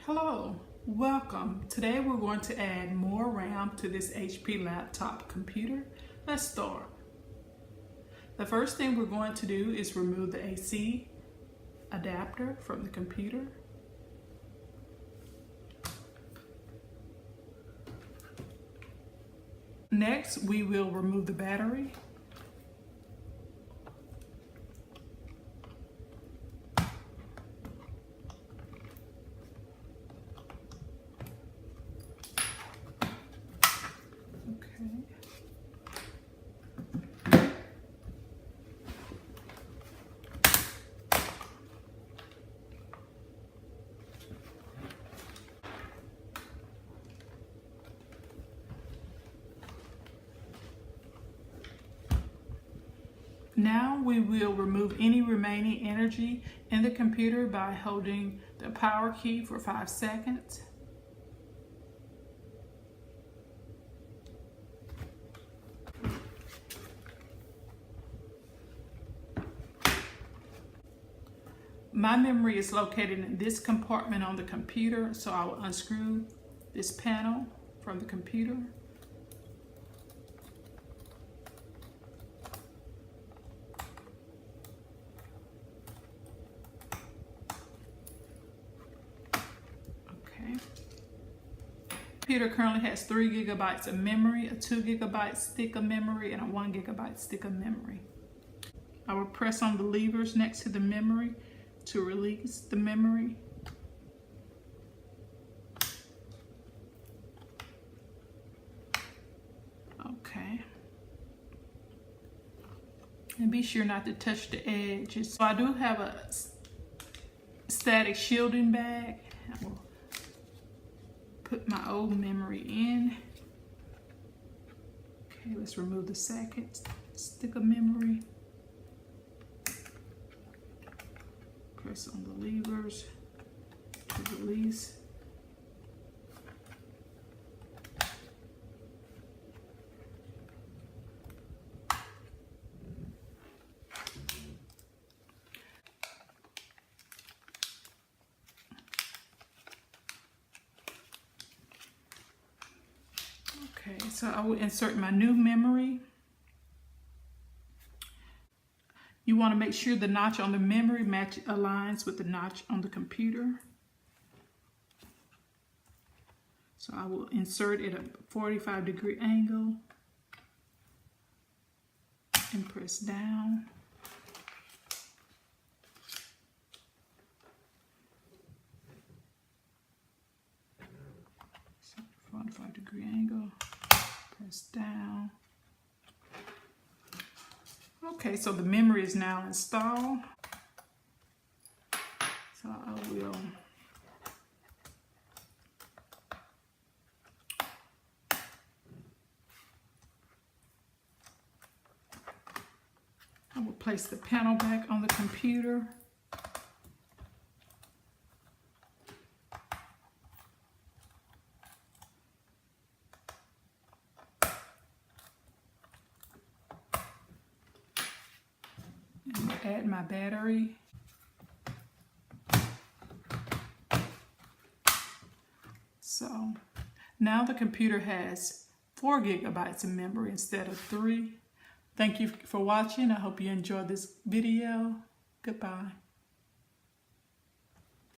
Hello, welcome. Today we're going to add more RAM to this HP laptop computer. Let's start. The first thing we're going to do is remove the AC adapter from the computer. Next, we will remove the battery. Now we will remove any remaining energy in the computer by holding the power key for 5 seconds. My memory is located in this compartment on the computer, so I will unscrew this panel from the computer. Computer currently has 3 gigabytes of memory, a 2 gigabyte stick of memory, and a 1 gigabyte stick of memory. I will press on the levers next to the memory to release the memory. Okay. And be sure not to touch the edges. So I do have a static shielding bag. I will put my old memory in. Okay, let's remove the second stick of memory. Press on the levers to release. Okay, so I will insert my new memory. You want to make sure the notch on the memory aligns with the notch on the computer. So I will insert it at a 45-degree angle and press down. So 45-degree angle, press down. Okay, so the memory is now installed. So I will place the panel back on the computer. Add my battery. So now the computer has 4 gigabytes of memory instead of 3. Thank you for watching. I hope you enjoyed this video. Goodbye.